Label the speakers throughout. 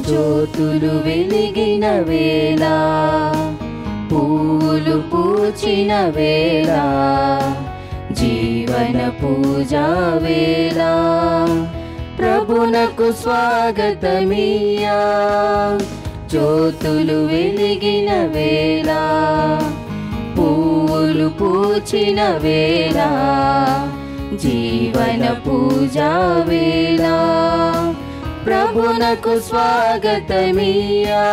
Speaker 1: జ్యోతులు వెలిగిన వేళ, పూలు పూచిన వేళ, జీవన పూజా వేళ, ప్రభునకు స్వాగతమియ్యా. జ్యోతులు వెలిగిన వేళ, పూలు పూచిన వేళ, జీవన పూజా వేళ, ప్రభునకు స్వాగతమియ్యా.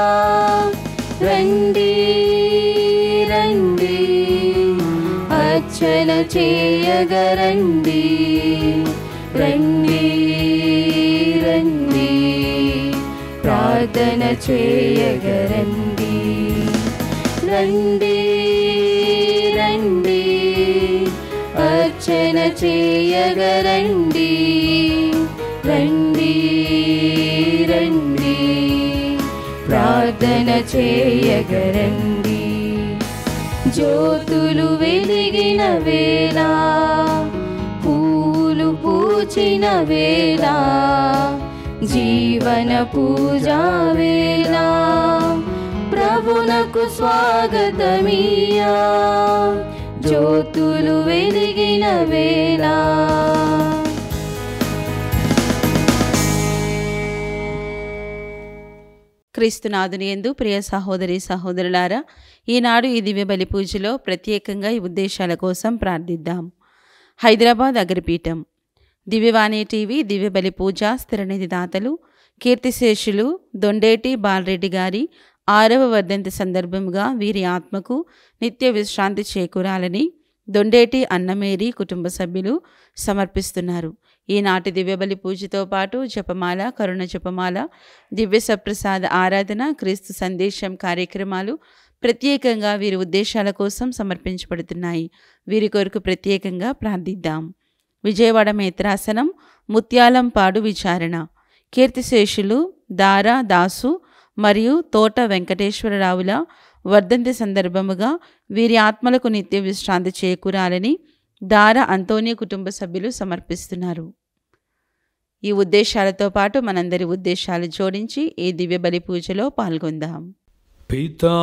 Speaker 1: రండి రండి అర్చన చేయగరండి, రండి రండి ప్రార్థన చేయగరండి. రండి రండి అర్చన చేయగరండి, రండి రండి ప్రార్థన చేయగరండి. జ్యోతులు వెలిగిన వేళ, పూలు పూచిన వేళ, జీవన పూజా వేళ, ప్రభునకు స్వాగతమియ్యా. జ్యోతులు వెలిగిన వేళ.
Speaker 2: క్రీస్తునాథుని యందు ప్రియ సహోదరి సహోదరులారా, ఈనాడు ఈ దివ్య బలి పూజలో ప్రత్యేకంగా ఈ ఉద్దేశాల కోసం ప్రార్థిద్దాం. హైదరాబాద్ అగ్రపీఠం, దివ్యవాణి టీవీ దివ్య బలి పూజ స్థిరనిధి దాతలు కీర్తిశేషులు దొండేటి బాలరెడ్డి గారి 6వ వర్ధంతి సందర్భంగా వీరి ఆత్మకు నిత్య విశ్రాంతి చేకూరాలని దొండేటి అన్నమేరీ కుటుంబ సభ్యులు సమర్పిస్తున్నారు. ఈనాటి దివ్యబలి పూజతో పాటు జపమాల, కరుణ జపమాల, దివ్య సప్రసాద ఆరాధన, క్రీస్తు సందేశం కార్యక్రమాలు ప్రత్యేకంగా వీరి ఉద్దేశాల కోసం సమర్పించబడుతున్నాయి. వీరి కొరకు ప్రత్యేకంగా ప్రార్థిద్దాం. విజయవాడ మేత్రాసనం ముత్యాలంపాడు విచారణ, కీర్తిశేషులు దారా దాసు మరియు తోట వెంకటేశ్వరరావుల వర్ధంతి సందర్భముగా వీరి ఆత్మలకు నిత్య విశ్రాంతి చేకూరాలని దార అంతోని కుటుంబ సభ్యులు సమర్పిస్తున్నారు. ఈ ఉద్దేశాలతో పాటు మనందరి ఉద్దేశాలు జోడించి ఈ దివ్య బలి పూజలో పాల్గొందాం.
Speaker 3: పితా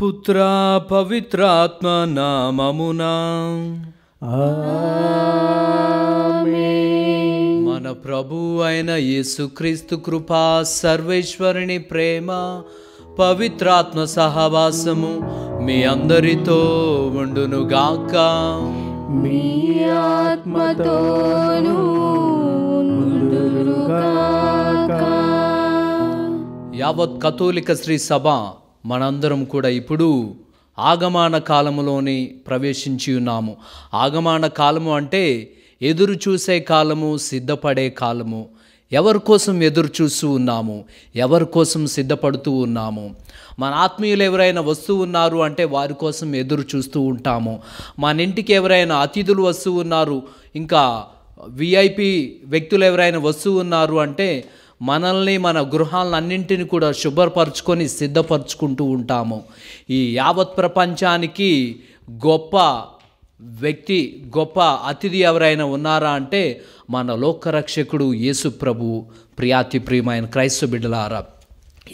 Speaker 3: పుత్ర పవిత్రాత్మ నామమునా ఆమేన్. మన ప్రభు అయిన యేసుక్రీస్తు కృపా, సర్వేశ్వరుని ప్రేమ, పవిత్రాత్మ సహవాసము మీ అందరితో ఉండునుగాక.
Speaker 1: మీ ఆత్మతోనూ ఉండునుగాక.
Speaker 3: యావత్ కథోలిక శ్రీ సభ మనందరం కూడా ఇప్పుడు ఆగమన కాలములోని ప్రవేశించి ఉన్నాము. ఆగమన కాలము అంటే ఎదురు చూసే కాలము, సిద్ధపడే కాలము. ఎవరి కోసం ఎదురు చూస్తూ ఉన్నాము, ఎవరి కోసం సిద్ధపడుతూ ఉన్నాము. మన ఆత్మీయులు ఎవరైనా వస్తూ ఉన్నారు అంటే వారి కోసం ఎదురు చూస్తూ ఉంటాము. మన ఇంటికి ఎవరైనా అతిథులు వస్తూ ఉన్నారు, ఇంకా విఐపి వ్యక్తులు ఎవరైనా వస్తూ ఉన్నారు అంటే మనల్ని, మన గృహాలన్నింటినీ కూడా శుభ్రపరచుకొని సిద్ధపరచుకుంటూ ఉంటాము. ఈ యావత్ ప్రపంచానికి గొప్ప వ్యక్తి, గొప్ప అతిథి ఎవరైనా ఉన్నారా అంటే మన లోకరక్షకుడు యేసు ప్రభువు. ప్రియాతి ప్రియమైన క్రైస్తవ బిడ్డలారా,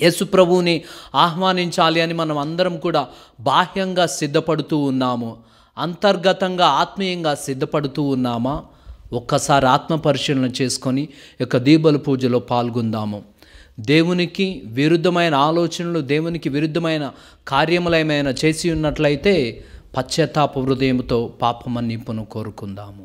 Speaker 3: యేసు ప్రభువుని ఆహ్వానించాలి అని మనం అందరం కూడా బాహ్యంగా సిద్ధపడుతూ ఉన్నాము. అంతర్గతంగా ఆత్మీయంగా సిద్ధపడుతూ ఉన్నామా? ఒక్కసారి ఆత్మ పరిశీలన చేసుకొని యొక్క దీపబలి పూజలో పాల్గొందాము. దేవునికి విరుద్ధమైన ఆలోచనలు, దేవునికి విరుద్ధమైన కార్యములైన చేసి ఉన్నట్లయితే పశ్చాత్తాప హృదయంతో పాపమన్నింపును కోరుకుందాము.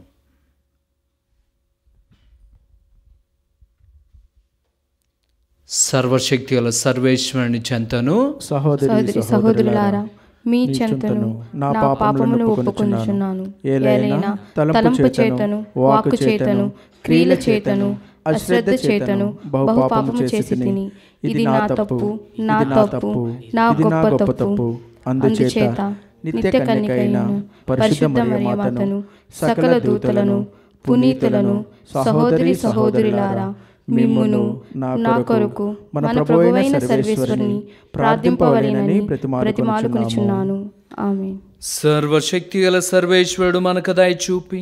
Speaker 3: సర్వశక్తి గల సర్వేశ్వరుని చెంతను
Speaker 1: సహోదరి సహోదరులారా, మీ చెంతను నా పాపములను ఒప్పుకొనుచున్నాను. ఏలైనా తలంపు చేతను, వాక్కు చేతను, క్రియల చేతను, అశ్రద్ధ చేతను బహు పాపము చేసి తిని, ఇది నా తప్పు, నా తప్పు, నా గొప్ప తప్పు. అందుచేత నిత్య కన్యకైన పరిశుద్ధ మరియమాతను, సకల దూతలను, పునీతులను, సహోదరి సహోదరులారా, మిమ్మును నా కొరకు మన ప్రభువైన సర్వేశ్వరుని ప్రార్థింపవలెనని ప్రతిమాలుకొనుచున్నాను. ఆమేన్.
Speaker 3: సర్వశక్తి గల సర్వేశ్వరుడు మనకు దయ చూపి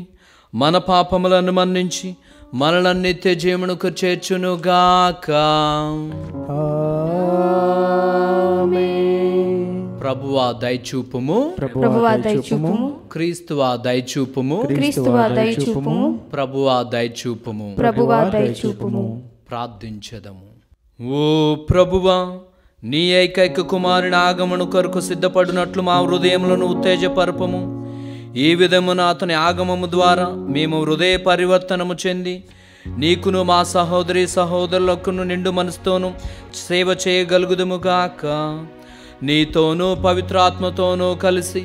Speaker 3: మన పాపములను మన్నించి మనలను నిత్య జీవమునకు చేర్చునుగాక. ప్రభువా దయచూపుము,
Speaker 1: ప్రభువా దయచూపుము,
Speaker 3: క్రీస్తువా దయచూపుము,
Speaker 1: క్రీస్తువా దయచూపుము,
Speaker 3: ప్రభువా దయచూపుము.
Speaker 1: ప్రభువా దయచూపుము.
Speaker 3: ప్రార్థించదము. ఓ ప్రభువా, నీ ఏకైక కుమారుని ఆగమను కొరకు సిద్ధపడినట్లు మా హృదయములను ఉత్తేజపరపము. ఈ విధమున అతని ఆగమము ద్వారా మేము హృదయ పరివర్తనము చెంది నీకును మా సహోదరి సహోదరులకును నిండు మనసుతోనూ సేవ చేయగలుగుదుముగాక. నీతోనూ పవిత్రాత్మతోనూ కలిసి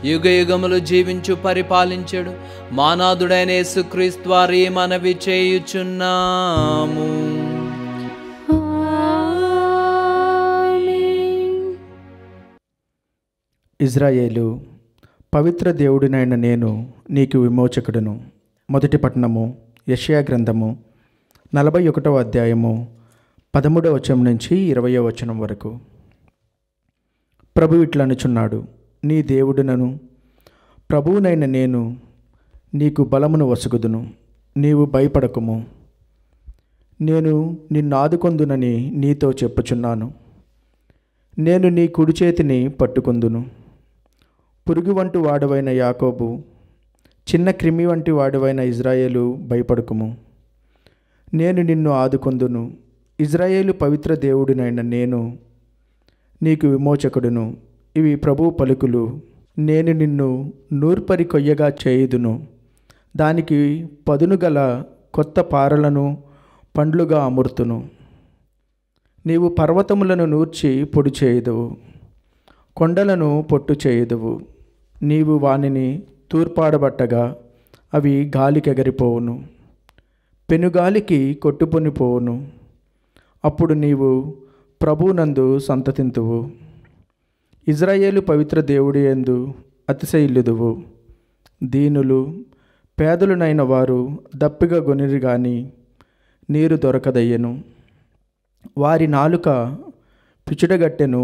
Speaker 3: యుగ యుగములు జీవించు పరిపాలించడు మానాథుడైన యేసుక్రీస్తు వారి మనవి చేయుచున్నాము.
Speaker 4: ఇజ్రాయేలు, పవిత్ర దేవుడినైన నేను నీకు విమోచకుడును. మొదటి పట్టణము యెషయా గ్రంథము 41వ అధ్యాయము 13వ వచనం నుంచి 20వ వచనం వరకు. ప్రభు ఇట్లనుచున్నాడు, నీ దేవుడునను ప్రభువునైన నేను నీకు బలమును వసుగుదును. నీవు భయపడకుము, నేను నిన్నాదుకొందునని నీతో చెప్పుచున్నాను. నేను నీ కుడి చేతిని పట్టుకొందును. పురుగు వంటి వాడవైన యాకోబు, చిన్న క్రిమి వంటి వాడవైన ఇజ్రాయేలు, భయపడకుము, నేను నిన్ను ఆదుకొందును. ఇజ్రాయేలు పవిత్ర దేవుడినైన నేను నీకు విమోచకుడును. ఇవి ప్రభు పలుకులు. నేను నిన్ను నూర్పరి కొయ్యగా చేయుదును. దానికి పదును గల కొత్త పారలను పండ్లుగా అమర్తును. నీవు పర్వతములను నూర్చి పొడి చేయుదువు, కొండలను పొట్టు చేయుదువు. నీవు వానిని తూర్పాడబట్టగా అవి గాలికెగరిపోవును, పెనుగాలికి కొట్టుకొనిపోవును. అప్పుడు నీవు ప్రభువునందు సంతతింతువు. ఇజ్రాయేలు పవిత్ర దేవుడి యందు అతిశయిల్లుదువు. దీనులు పేదలునైన వారు దప్పిగా గొనిరి గాని నీరు దొరకదయ్యను. వారి నాలుక పిచుడగట్టెను.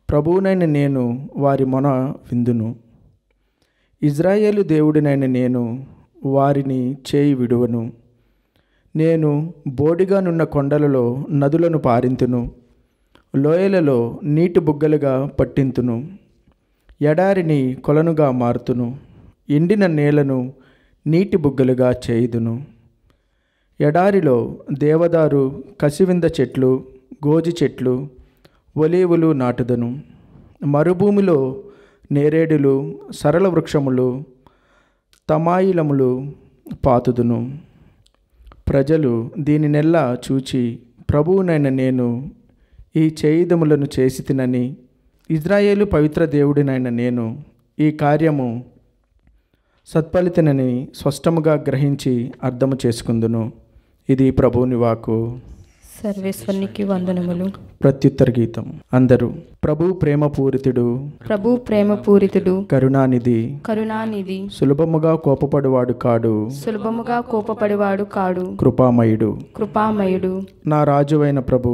Speaker 4: ప్రభువునైన నేను వారి మొన విందును. ఇజ్రాయేలు దేవుడినైన నేను వారిని చేయి విడువను. నేను బోడిగానున్న కొండలలో నదులను పారింతును, లోయలలో నీటి బుగ్గలుగా పట్టింతును. ఎడారిని కొలనుగా మారుతును, ఎండిన నేలను నీటి బుగ్గలుగా చేయుదును. ఎడారిలో దేవదారు, కసివింద చెట్లు, గోజి చెట్లు, ఒలీవులు నాటుదను. మరుభూమిలో నేరేడులు, సరళ వృక్షములు, తమాయిలములు పాతుదును. ప్రజలు దీనినెల్లా చూచి ప్రభువునైన నేను ఈ చేయుదములను చేసి తినని, ఇజ్రాయేలు పవిత్ర దేవుడినైన నేను ఈ కార్యము సత్ఫలితనని స్పష్టముగా గ్రహించి అర్థము చేసుకుందును. ఇది ప్రభువుని వాక్కు.
Speaker 1: సర్వేశ్వరునికి వందనములు.
Speaker 4: ప్రత్యుత్తర గీతం. అందరూ ప్రభు ప్రేమపూరితుడు,
Speaker 1: ప్రభు ప్రేమపూరితుడు,
Speaker 4: కరుణానిధి,
Speaker 1: కరుణానిధి,
Speaker 4: సులభముగా కోపపడువాడు కాడు,
Speaker 1: సులభముగా కోపపడివాడు కాడు,
Speaker 4: కృపామయుడు.
Speaker 1: కృపామయుడు.
Speaker 4: నా రాజువైన ప్రభు,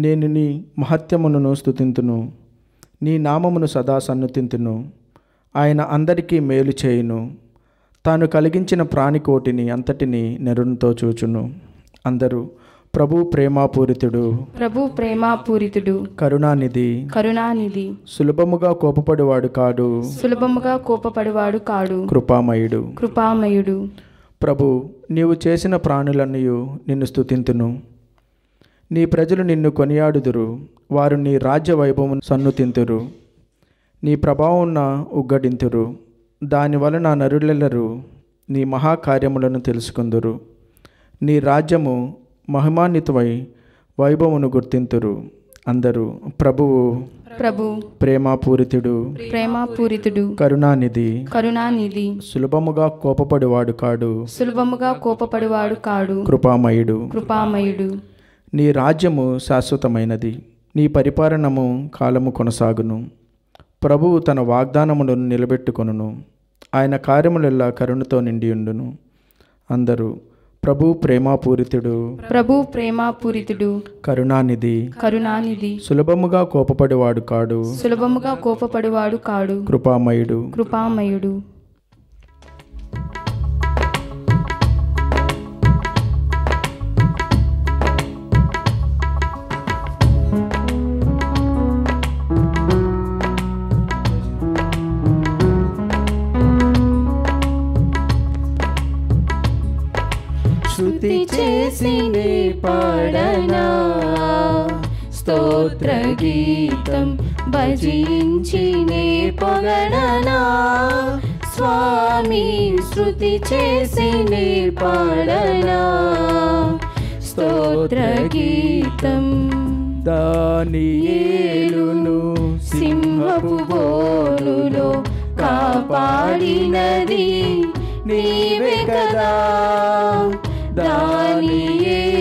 Speaker 4: నేను నీ మహత్యమును స్తుతింతును. నీ నామమును సదా సన్నుతింతును. ఆయన అందరికీ మేలు చేయును. తాను కలిగించిన ప్రాణికోటిని అంతటిని నెరునితో చూచును. అందరూ ప్రభు ప్రేమపూరితుడు,
Speaker 1: ప్రభు ప్రేమపూరితుడు,
Speaker 4: కరుణానిధి,
Speaker 1: కరుణానిధి,
Speaker 4: సులభముగా కోపపడువాడు కాడు,
Speaker 1: సులభముగా కోపపడివాడు కాడు,
Speaker 4: కృపామయుడు.
Speaker 1: కృపామయుడు.
Speaker 4: ప్రభు, నీవు చేసిన ప్రాణులన్నయు నిన్ను స్తుతింతును. నీ ప్రజలు నిన్ను కొనియాడుదురు. వారు నీ రాజ్య వైభవము సన్నుతింతురు. నీ ప్రభావంన ఉగ్గడింతురు. దానివలన నరులెల్లరూ నీ మహాకార్యములను తెలుసుకుందురు. నీ రాజ్యము మహిమాన్వితమై వైభవమును గుర్తింతురు. అందరూ ప్రభువు
Speaker 1: ప్రభు
Speaker 4: ప్రేమపూరితుడు,
Speaker 1: ప్రేమపూరితుడు,
Speaker 4: కరుణానిధి,
Speaker 1: కరుణానిధి,
Speaker 4: సులభముగా కోపపడువాడు కాడు,
Speaker 1: సులభముగా కోపపడివాడు కాడు,
Speaker 4: కృపామయుడు.
Speaker 1: కృపామయుడు.
Speaker 4: నీ రాజ్యము శాశ్వతమైనది. నీ పరిపాలనము కాలము కొనసాగును. ప్రభువు తన వాగ్దానమును నిలబెట్టుకొనును. ఆయన కార్యములెల్లా కరుణతో నిండియుండును. అందరూ ప్రభు ప్రేమపూరితుడు,
Speaker 1: ప్రభు ప్రేమపూరితుడు,
Speaker 4: కరుణానిధి,
Speaker 1: కరుణానిధి,
Speaker 4: సులభముగా కోపపడువాడు కాడు,
Speaker 1: సులభముగా కోపపడివాడు కాడు,
Speaker 4: కృపామయుడు.
Speaker 1: కృపామయుడు. పాడనా స్తోత్ర గీతం భజించి నే పొగడనా స్వామి శృతి చేసి నే పాడనా స్తోత్ర గీతం.
Speaker 4: దానియేలును
Speaker 1: సింహపు బోనులో కాపాడినది నీవే కదా. దానియేలును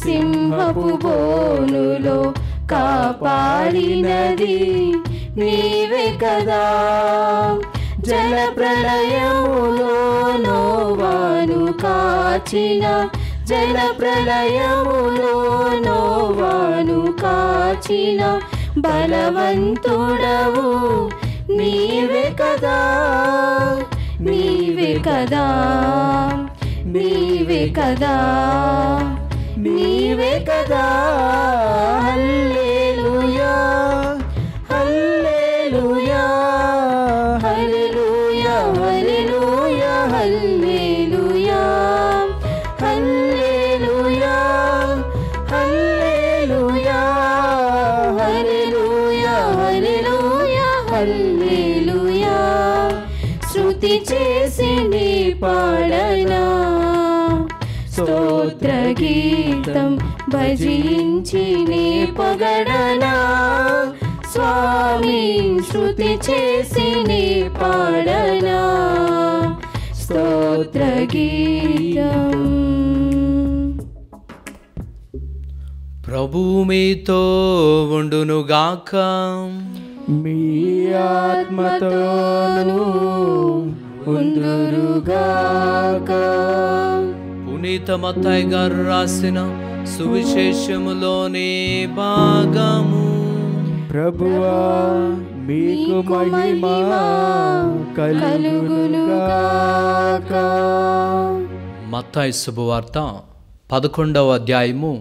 Speaker 1: సింహపు బోనులో కాపాడినది నీవే కదా. జల ప్రళయములో నోవాను కాచిన జల ప్రళయములో నోవాను కాచిన బలవంతుడవు నీవే కదా. నీవే కదా నీవే కదా నీవే కదా. హల్లెలూయా హల్లెలూయా హల్లెలూయా హల్లెలూయా హల్లెలూయా హల్లెలూయా హల్లెలూయా హల్లెలూయా హల్లెలూయా హల్లెలూయా. స్తుతి చేసి నీ పాడనా స్తోత్ర గీతం భజించి నీ పొగడనా స్వామి శృతి చేసి నీ పాడనా స్తోత్ర గీతం.
Speaker 3: ప్రభువు మీతో ఉండునుగాక.
Speaker 4: మీ ఆత్మతోను ఉందురుగాక.
Speaker 3: పునీత మత్తయి గారు రాసిన సువిశేషములోని భాగము.
Speaker 4: ప్రభువా మీకు మహిమ కలుగునుగాక.
Speaker 3: మత్తయి శుభవార్త 11వ అధ్యాయము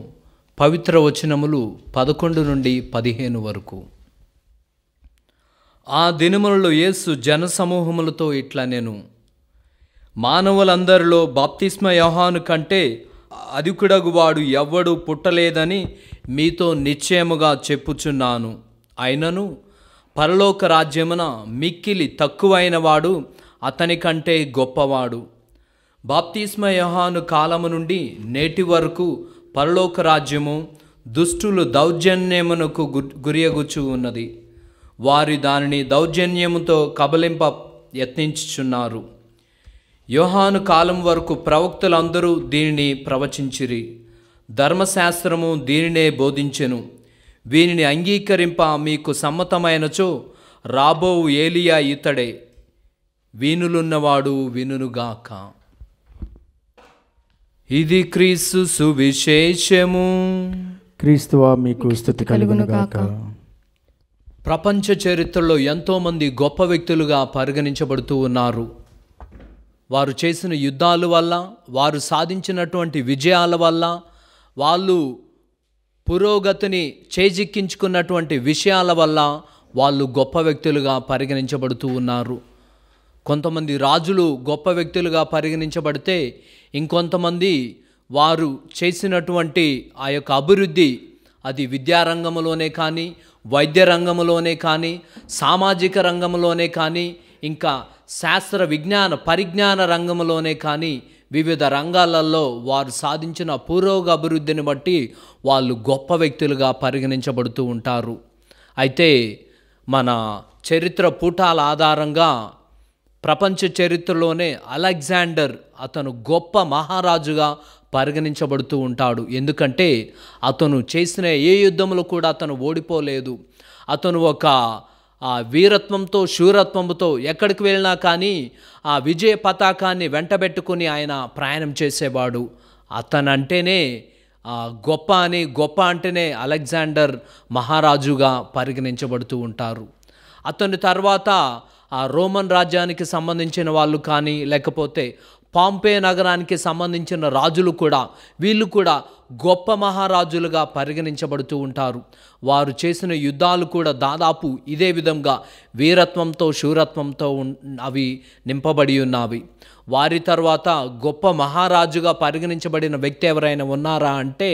Speaker 3: పవిత్ర వచనములు 11 నుండి 15 వరకు. ఆ దినములలో యేసు జనసమూహములతో ఇట్లా నేను మానవులందరిలో బాప్తిస్మ యోహాను కంటే అధికుడగువాడు ఎవ్వడు పుట్టలేదని మీతో నిశ్చయముగా చెప్పుచున్నాను. అయినను పరలోక రాజ్యమున మిక్కిలి తక్కువైన వాడు అతని కంటే గొప్పవాడు. బాప్తిస్మ యోహాను కాలము నుండి నేటి వరకు పరలోక రాజ్యము దుష్టులు దౌర్జన్యమునకు గురియగుచు ఉన్నది. వారి దానిని దౌర్జన్యముతో కబలింప యత్నించుచున్నారు. యోహాను కాలం వరకు ప్రవక్తలందరూ దీనిని ప్రవచించిరి. ధర్మశాస్త్రము దీనినే బోధించెను. వీనిని అంగీకరింప మీకు సమ్మతమైనచో రాబోవు ఏలియా ఇతడే. వీనులున్నవాడు వినుగాక. ఇది క్రీస్తు సువిశేషము.
Speaker 4: క్రీస్తువా మీకు స్తుతి కలుగునుగాక.
Speaker 3: ప్రపంచ చరిత్రలో ఎంతోమంది గొప్ప వ్యక్తులుగా పరిగణించబడుతూ ఉన్నారు. వారు చేసిన యుద్ధాల వల్ల, వారు సాధించినటువంటి విజయాల వల్ల, వాళ్ళు పురోగతిని చేజిక్కించుకున్నటువంటి విషయాల వల్ల వాళ్ళు గొప్ప వ్యక్తులుగా పరిగణించబడుతూ ఉన్నారు. కొంతమంది రాజులు గొప్ప వ్యక్తులుగా పరిగణించబడితే, ఇంకొంతమంది వారు చేసినటువంటి ఆ యొక్క అభివృద్ధి అది విద్యారంగంలోనే కానీ, వైద్య రంగంలోనే కానీ, సామాజిక రంగంలోనే కానీ, ఇంకా శాస్త్ర విజ్ఞాన పరిజ్ఞాన రంగంలోనే కానీ వివిధ రంగాలలో వారు సాధించిన పురోగభివృద్ధిని బట్టి వాళ్ళు గొప్ప వ్యక్తులుగా పరిగణించబడుతూ ఉంటారు. అయితే మన చరిత్ర పుటాల ఆధారంగా ప్రపంచ చరిత్రలోనే అలెగ్జాండర్ అతను గొప్ప మహారాజుగా పరిగణించబడుతూ ఉంటాడు. ఎందుకంటే అతను చేసిన ఏ యుద్ధంలో కూడా అతను ఓడిపోలేదు. అతను ఒక వీరత్వంతో శూరత్వంతో ఎక్కడికి వెళ్ళినా కానీ ఆ విజయ పతాకాన్ని వెంటబెట్టుకుని ఆయన ప్రయాణం చేసేవాడు. అతనంటేనే గొప్ప అంటేనే అలెగ్జాండర్ మహారాజుగా పరిగణించబడుతూ ఉంటారు. అతని తర్వాత ఆ రోమన్ రాజ్యానికి సంబంధించిన వాళ్ళు కానీ, లేకపోతే పాంపే నగరానికి సంబంధించిన రాజులు కూడా, వీళ్ళు కూడా గొప్ప మహారాజులుగా పరిగణించబడుతూ ఉంటారు. వారు చేసిన యుద్ధాలు కూడా దాదాపు ఇదే విధంగా వీరత్వంతో శూరత్వంతో అవి నింపబడి ఉన్నవి. వారి తర్వాత గొప్ప మహారాజుగా పరిగణించబడిన వ్యక్తి ఎవరైనా ఉన్నారా అంటే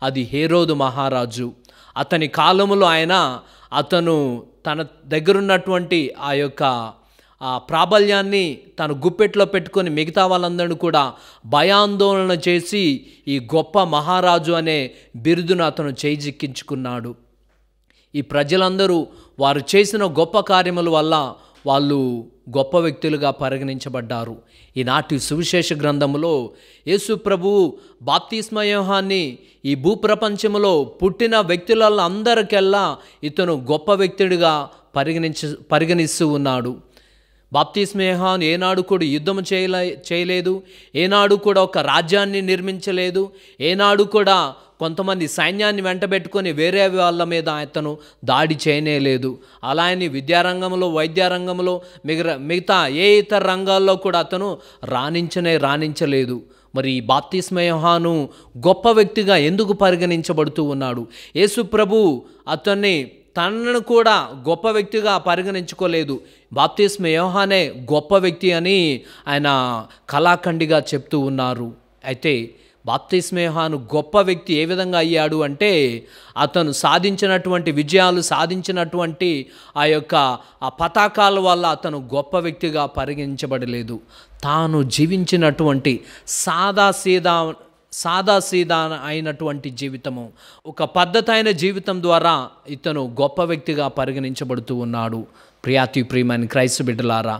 Speaker 3: అది హేరోదు మహారాజు. అతని కాలములో అతను తన దగ్గరున్నటువంటి ఆ యొక్క ప్రాబల్యాన్ని తన గుప్పెట్లో పెట్టుకొని మిగతా వాళ్ళందరినీ కూడా భయాందోళన చేసి ఈ గొప్ప మహారాజు అనే బిరుదును అతను చేజిక్కించుకున్నాడు. ఈ ప్రజలందరూ వారు చేసిన గొప్ప కార్యముల వల్ల వాళ్ళు గొప్ప వ్యక్తులుగా పరిగణించబడ్డారు. ఈనాటి సువిశేష గ్రంథములో యేసు ప్రభువు బాప్తిస్మ యోహాన్ని ఈ భూప్రపంచములో పుట్టిన వ్యక్తులందరికెల్లా ఇతను గొప్ప వ్యక్తుడిగా పరిగణిస్తూ ఉన్నాడు. బాప్తిస్మ యోహాను ఏనాడు కూడా యుద్ధం చేయలేదు, ఏనాడు కూడా ఒక రాజ్యాన్ని నిర్మించలేదు, ఏనాడు కూడా కొంతమంది సైన్యాన్ని వెంటబెట్టుకొని వేరే వాళ్ళ మీద అతను దాడి చేయనేలేదు. అలా అని విద్యారంగంలో, వైద్యరంగంలో, మిగతా ఏ ఇతర రంగాల్లో కూడా అతను రాణించలేదు. మరి ఈ బాప్తిస్మ యోహాను గొప్ప వ్యక్తిగా ఎందుకు పరిగణించబడుతూ ఉన్నాడు? యేసు ప్రభు అతన్ని తనను కూడా గొప్ప వ్యక్తిగా పరిగణించుకోలేదు. బాప్తిస్మ యోహానే గొప్ప వ్యక్తి అని ఆయన కళాఖండిగా చెప్తూ ఉన్నారు. అయితే బాప్తిస్మ యోహాను గొప్ప వ్యక్తి ఏ విధంగా అయ్యాడు అంటే అతను సాధించినటువంటి విజయాలు, సాధించినటువంటి ఆ పతాకాల వల్ల అతను గొప్ప వ్యక్తిగా పరిగణించబడలేదు. తాను జీవించినటువంటి సాదాసీదా అయినటువంటి జీవితము, ఒక పద్ధతైన జీవితం ద్వారా ఇతను గొప్ప వ్యక్తిగా పరిగణించబడుతూ ఉన్నాడు. ప్రియమైన క్రైస్తవ బిడ్డలారా,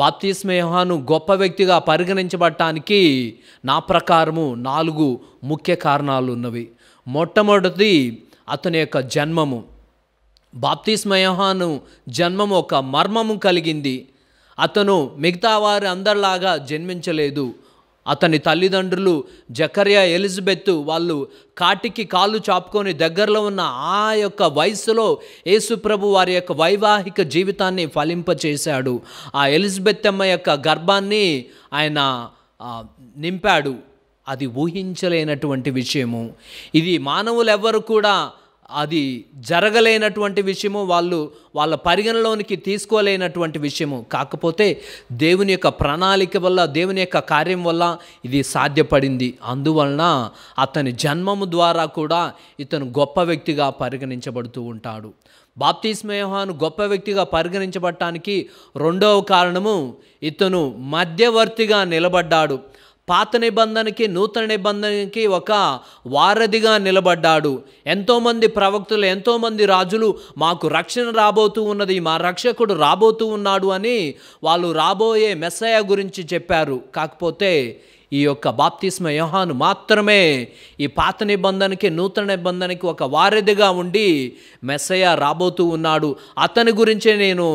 Speaker 3: బాప్తిస్మ యోహాను గొప్ప వ్యక్తిగా పరిగణించబడటానికి నా ప్రకారము 4 ముఖ్య కారణాలు ఉన్నవి. మొట్టమొదటిది అతని యొక్క జన్మము. బాప్తిస్మ యోహాను జన్మము ఒక మర్మము కలిగింది. అతను మిగతా వారి అందరిలాగా జన్మించలేదు. అతని తల్లిదండ్రులు జకర్యా, ఎలిజబెత్ వాళ్ళు కాటికి కాళ్ళు చాపుకొని దగ్గరలో ఉన్న ఆ యొక్క వయసులో యేసు ప్రభు వారి యొక్క వైవాహిక జీవితాన్ని ఫలింపచేశాడు. ఆ ఎలిజబెత్ అమ్మ యొక్క గర్భాన్ని ఆయన నింపాడు. అది ఊహించలేనటువంటి విషయము. ఇది మానవులు ఎవ్వరు కూడా అది జరగలేనటువంటి విషయము, వాళ్ళ పరిగణలోనికి తీసుకోలేనటువంటి విషయము. కాకపోతే దేవుని యొక్క ప్రణాళిక వల్ల, దేవుని యొక్క కార్యం వల్ల ఇది సాధ్యపడింది. అందువలన అతని జన్మము ద్వారా కూడా ఇతను గొప్ప వ్యక్తిగా పరిగణించబడుతూ ఉంటాడు. బాప్తిస్మ యోహాను గొప్ప వ్యక్తిగా పరిగణించబడటానికి రెండవ కారణము ఇతను మధ్యవర్తిగా నిలబడ్డాడు. పాత నిబంధనకి నూతన నిబంధనకి ఒక వారధిగా నిలబడ్డాడు. ఎంతోమంది ప్రవక్తలు, ఎంతోమంది రాజులు మాకు రక్షణ రాబోతూ ఉన్నది, మా రక్షకుడు రాబోతూ ఉన్నాడు అని వాళ్ళు రాబోయే మెస్సయ గురించి చెప్పారు. కాకపోతే ఈ యొక్క బాప్తిస్మ యోహాను మాత్రమే ఈ పాత నిబంధనకి నూతన నిబంధనకి ఒక వారధిగా ఉండి మెస్సయ రాబోతూ ఉన్నాడు, అతని గురించే నేను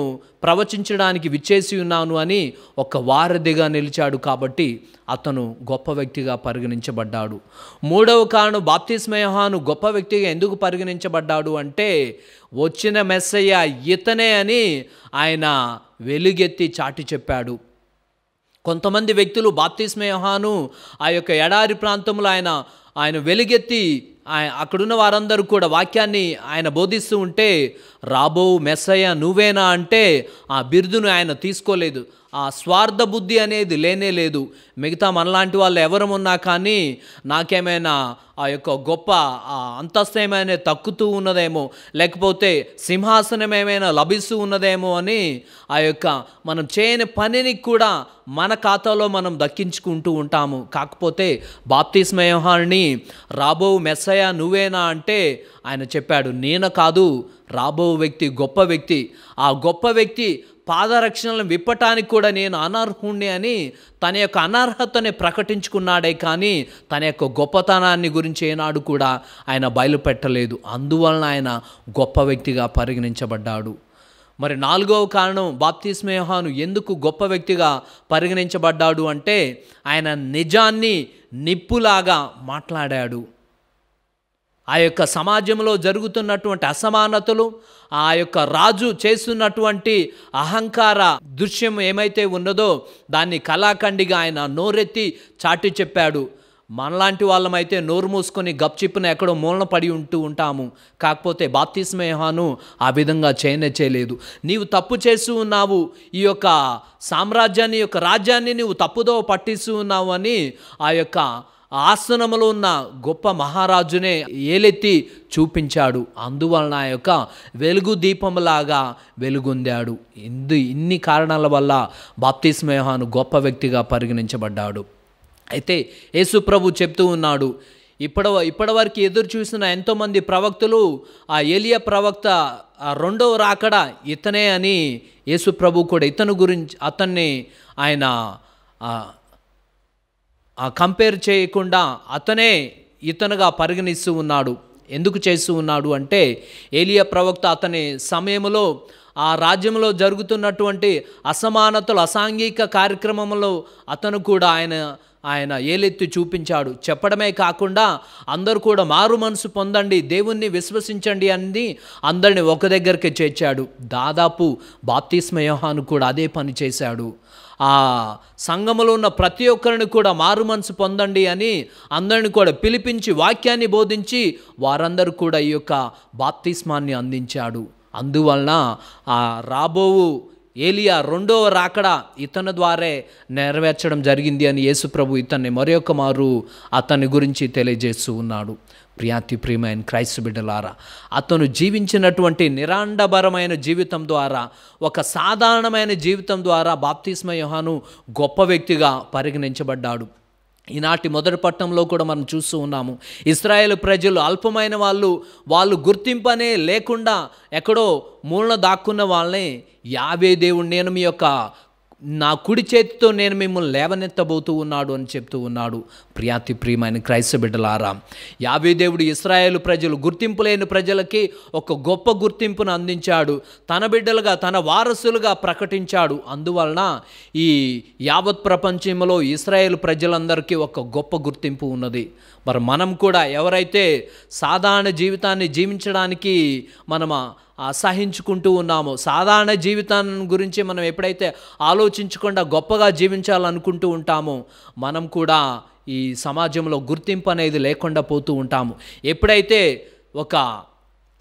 Speaker 3: ప్రవచించడానికి విచ్చేసి ఉన్నాను అని ఒక వారధిగా నిలిచాడు. కాబట్టి అతను గొప్ప వ్యక్తిగా పరిగణించబడ్డాడు. మూడవ కారణం బాప్తిస్మ యోహాను గొప్ప వ్యక్తిగా ఎందుకు పరిగణించబడ్డాడు అంటే వచ్చిన మెస్సయ్య ఇతనే అని ఆయన వెలుగెత్తి చాటి చెప్పాడు. కొంతమంది వ్యక్తులు బాప్తిస్మ యోహాను ఆ యొక్క ఎడారి ప్రాంతంలో ఆయన వెలుగెత్తి అక్కడున్న వారందరూ కూడా వాక్యాన్ని ఆయన బోధిస్తూ ఉంటే రాబో మెస్సయ్య నువ్వేనా అంటే ఆ బిరుదును ఆయన తీసుకోలేదు. ఆ స్వార్థ బుద్ధి అనేది లేనే లేదు. మిగతా మనలాంటి వాళ్ళు ఎవరమున్నా కానీ నాకేమైనా ఆ యొక్క గొప్ప అంతస్తు ఏమైనా తక్కుతూ ఉన్నదేమో, లేకపోతే సింహాసనం ఏమైనా లభిస్తూ ఉన్నదేమో అని ఆ యొక్క మనం చేయని పనిని కూడా మన ఖాతాలో మనం దక్కించుకుంటూ ఉంటాము. కాకపోతే బాప్తిస్మ యోహానుని రాబో మెస్సయ్య నువ్వేనా అంటే ఆయన చెప్పాడు, నేను కాదు, రాబో వ్యక్తి గొప్ప వ్యక్తి, ఆ గొప్ప వ్యక్తి పాదరక్షణలను విప్పటానికి కూడా నేను అనర్హుణ్ణి అని తన యొక్క అనర్హతని ప్రకటించుకున్నాడే కానీ తన యొక్క గొప్పతనాన్ని గురించి ఏనాడు కూడా ఆయన బయలుపెట్టలేదు. అందువలన ఆయన గొప్ప వ్యక్తిగా పరిగణించబడ్డాడు. మరి నాలుగవ కారణం బాప్తిస్మ యోహాను ఎందుకు గొప్ప వ్యక్తిగా పరిగణించబడ్డాడు అంటే ఆయన నిజాన్ని నిప్పులాగా మాట్లాడాడు. ఆ యొక్క సమాజంలో జరుగుతున్నటువంటి అసమానతలు, ఆ యొక్క రాజు చేస్తున్నటువంటి అహంకార దృశ్యం ఏమైతే ఉన్నదో దాన్ని కళాఖండిగా ఆయన నోరెత్తి చాటి చెప్పాడు. మనలాంటి వాళ్ళమైతే నోరు మూసుకొని గప్చిప్పున ఎక్కడో మూలన పడి ఉంటాము. కాకపోతే బాప్తిస్మ యోహాను ఆ విధంగా చేయలేదు. నీవు తప్పు చేస్తూ ఉన్నావు, ఈ యొక్క సామ్రాజ్యాన్ని, యొక్క రాజ్యాన్ని నీవు తప్పుదో పట్టిస్తూ ఉన్నావు అని ఆ యొక్క ఆసనములో ఉన్న గొప్ప మహారాజునే ఏలెత్తి చూపించాడు. అందువలన ఆ యొక్క వెలుగు దీపంలాగా వెలుగొందాడు. ఇన్ని కారణాల వల్ల బాప్తిస్మ యోహాను గొప్ప వ్యక్తిగా పరిగణించబడ్డాడు. అయితే యేసు ప్రభు చెప్తూ ఉన్నాడు, ఇప్పటివరకు ఎదురు చూసిన ఎంతోమంది ప్రవక్తలు ఆ ఏలియా ప్రవక్త రెండవ రాకడ ఇతనే అని యేసు ప్రభు కూడా అతన్ని ఆయన కంపేర్ చేయకుండా అతనే ఇతనుగా పరిగణిస్తూ ఉన్నాడు. ఎందుకు చేస్తూ ఉన్నాడు అంటే ఏలియా ప్రవక్త అతని సమయంలో ఆ రాజ్యంలో జరుగుతున్నటువంటి అసమానతలు, అసాంఘిక కార్యక్రమంలో అతను కూడా ఆయన ఏలెత్తి చూపించాడు. చెప్పడమే కాకుండా అందరూ కూడా మారు మనసు పొందండి, దేవుణ్ణి విశ్వసించండి అని అందరిని ఒక దగ్గరికి చేర్చాడు. దాదాపు బాప్తిస్మ యోహాను కూడా అదే పని చేశాడు. ఆ సంఘములో ఉన్న ప్రతి ఒక్కరిని కూడా మారు మనసు పొందండి అని అందరిని కూడా పిలిపించి వాక్యాన్ని బోధించి వారందరూ కూడా ఈ యొక్క బాప్తిస్మాన్ని అందించాడు. అందువలన ఆ రాబోవు ఏలియా రెండవ రాకడ ఇతని ద్వారే నెరవేర్చడం జరిగింది అని యేసు ప్రభు ఇతన్ని మరొక మారు అతని గురించి తెలియజేస్తూ ఉన్నాడు. ప్రియమైన క్రైస్తవ బిడ్డలారా, అతను జీవించినటువంటి నిరాడంబరమైన జీవితం ద్వారా, ఒక సాధారణమైన జీవితం ద్వారా బాప్తిస్మ యోహాను గొప్ప వ్యక్తిగా పరిగణించబడ్డాడు. ఈనాటి మొదటి పట్టణంలో కూడా మనం చూస్తూ ఉన్నాము. ఇశ్రాయేలు ప్రజలు అల్పమైన వాళ్ళు గుర్తింపనే లేకుండా ఎక్కడో మూలన దాక్కున్న వాళ్ళని యావే దేవుడు నేను మీ యొక్క నా కుడి చేతితో నేను మిమ్మల్ని లేవనెత్తబోతూ ఉన్నాడు అని చెప్తూ ఉన్నాడు. ప్రియమైన క్రైస్తవ బిడ్డలారా, యావే దేవుడు ఇశ్రాయేలు ప్రజలు, గుర్తింపు లేని ప్రజలకి ఒక గొప్ప గుర్తింపును అందించాడు. తన బిడ్డలుగా, తన వారసులుగా ప్రకటించాడు. అందువలన ఈ యావత్ ప్రపంచంలో ఇశ్రాయేలు ప్రజలందరికీ ఒక గొప్ప గుర్తింపు ఉన్నది. మరి మనం కూడా ఎవరైతే సాధారణ జీవితాన్ని జీవించడానికి మనం అసహించుకుంటూ ఉన్నామో, సాధారణ జీవితాన్ని గురించి మనం ఎప్పుడైతే ఆలోచించకుండా గొప్పగా జీవించాలనుకుంటూ ఉంటామో, మనం కూడా ఈ సమాజంలో గుర్తింపు అనేది లేకుండా పోతూ ఉంటాము. ఎప్పుడైతే ఒక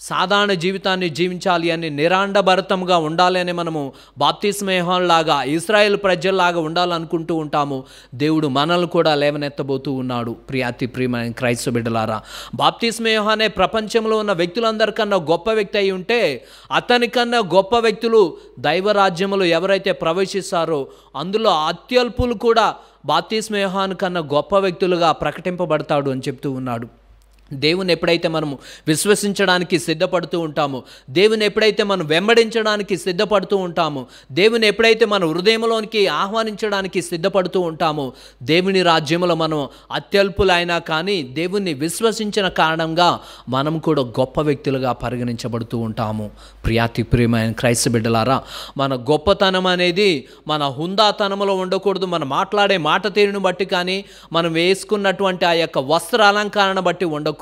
Speaker 3: సాధారణ జీవితాన్ని జీవించాలి అని నిరాడంబరతంగా ఉండాలి అని మనము బాప్తిస్మ యోహానులాగా, ఇశ్రాయేలు ప్రజల్లాగా ఉండాలనుకుంటూ ఉంటాము, దేవుడు మనల్ని కూడా లేవనెత్తబోతూ ఉన్నాడు. ప్రియమైన క్రైస్తవ బిడ్డలారా, బాప్తిస్మ యోహానే ప్రపంచంలో ఉన్న వ్యక్తులందరికన్నా గొప్ప వ్యక్తి అయి ఉంటే, అతనికన్నా గొప్ప వ్యక్తులు దైవరాజ్యములు ఎవరైతే ప్రవేశిస్తారో అందులో అత్యల్పులు కూడా బాప్తిస్మ యోహాను కన్నా గొప్ప వ్యక్తులుగా ప్రకటింపబడతాడు అని చెప్తూ ఉన్నాడు. దేవుని ఎప్పుడైతే మనము విశ్వసించడానికి సిద్ధపడుతూ ఉంటామో, దేవుని ఎప్పుడైతే మనం వెంబడించడానికి సిద్ధపడుతూ ఉంటామో, దేవుని ఎప్పుడైతే మన హృదయంలోనికి ఆహ్వానించడానికి సిద్ధపడుతూ ఉంటామో, దేవుని రాజ్యంలో మనం అత్యల్పులైనా కానీ దేవుణ్ణి విశ్వసించిన కారణంగా మనం కూడా గొప్ప వ్యక్తులుగా పరిగణించబడుతూ ఉంటాము. ప్రియమైన క్రైస్తవ బిడ్డలారా, మన గొప్పతనం అనేది మన హుందాతనంలో ఉండకూడదు. మనం మాట్లాడే మాట తీరును బట్టి కానీ, మనం వేసుకున్నటువంటి ఆ యొక్క వస్త్ర అలంకరణ బట్టి ఉండకూడదు.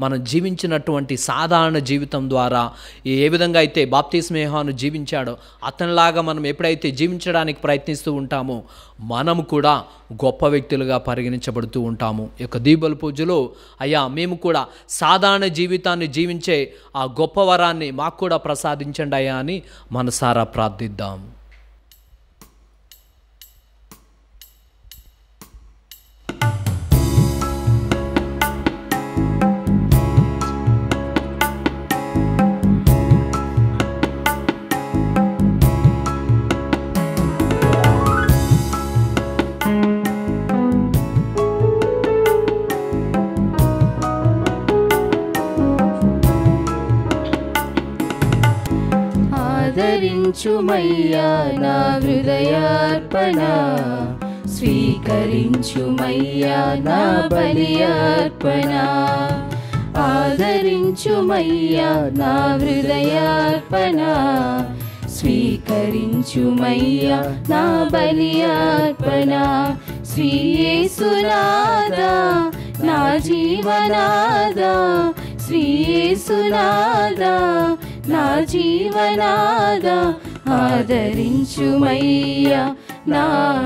Speaker 3: మనం జీవించినటువంటి సాధారణ జీవితం ద్వారా ఏ విధంగా అయితే బాప్తిస్మ యోహాను జీవించాడో అతనిలాగా మనం ఎప్పుడైతే జీవించడానికి ప్రయత్నిస్తూ ఉంటామో మనం కూడా గొప్ప వ్యక్తులుగా పరిగణించబడుతూ ఉంటాము. ఈ యొక్క దీపావళి పూజలో అయ్యా మేము కూడా సాధారణ జీవితాన్ని జీవించే ఆ గొప్ప వరాన్ని మాకు కూడా ప్రసాదించండి అయ్యా అని మనసారా ప్రార్థిద్దాం.
Speaker 1: ఆదరించుమయ్యా నా హృదయార్పణ, స్వీకరించుమయ్యా నా బలి అర్పణ. ఆదరించుమయ్యా నా హృదయార్పణ, స్వీకరించుమయ్యా నా బలి అర్పణ. శ్రీ యేసునాథా నా జీవనాథా, శ్రీ యేసునాథా నా జీవనాథా ఆదరించుమయ్యా నా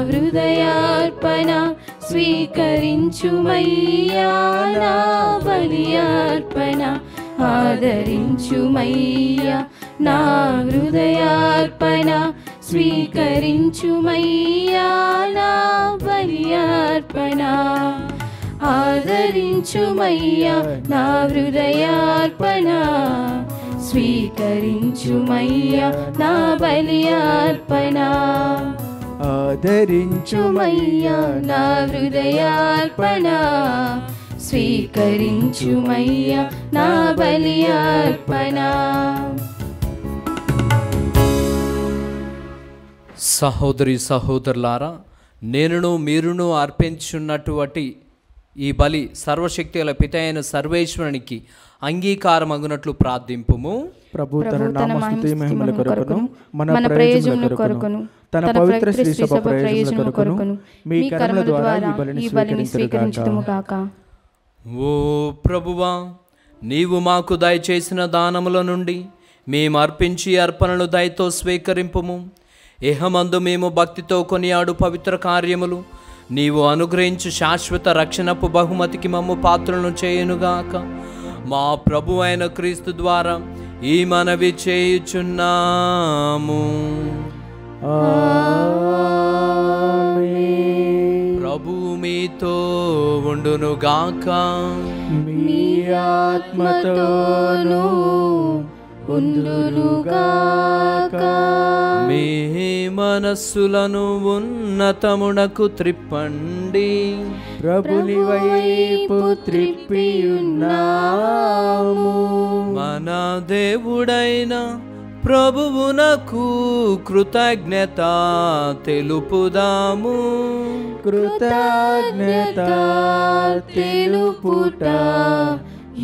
Speaker 1: హృదయార్పణ స్వీకరించుమయ్యా నా బలి అర్పణ ఆదరించుమయ్యా నా హృదయార్పణ స్వీకరించుమయ్యా నా బలి అర్పణ ఆదరించుమయ్యా నా హృదయార్పణ స్వీకరించుమయ్యా నా బలి అర్పణ ఆదరించుమయ్యా నా హృదయార్పణ స్వీకరించుమయ్యా నా బలి అర్పణ.
Speaker 3: సహోదరి సహోదరులారా, నేనును మీరును అర్పించున్నటువంటి ఈ బలి సర్వశక్తి గల పిత అయిన సర్వేశ్వరునికి అంగీకారమగునట్లు ప్రార్థింపుము.
Speaker 4: ప్రభు తన నామస్తుతి మహిమల కొరకును మన ప్రయోజనముల కొరకును తన పవిత్ర శ్రీ సభ ప్రయోజనముల కొరకును మీ కర్మల ద్వారా ఈ బలిని స్వీకరించుము గాక.
Speaker 3: ఓ ప్రభువా, నీవు మాకు దయచేసిన దానముల నుండి మేము అర్పించి అర్పణలు దయతో స్వీకరింపుము. ఇహమందు మేము భక్తితో కొనియాడు పవిత్ర కార్యములు నీవు అనుగ్రహించు శాశ్వత రక్షణపు బహుమతికి మమ్ము పాత్రలను చేయునుగాక. మా ప్రభు అయిన క్రీస్తు ద్వారా ఈ మనవి చేయుచున్నాము. ప్రభు మీతో ఉండునుగాక.
Speaker 4: మీ ఆత్మతోను ఉండునుగాక.
Speaker 3: మీ మనస్సులను ఉన్నతమునకు త్రిప్పండి.
Speaker 4: ప్రభుని వైపు త్రిప్పియున్నాము.
Speaker 3: మన దేవుడైన ప్రభువునకు కృతజ్ఞత తెలుపుదాము.
Speaker 4: కృతజ్ఞత తెలుపుట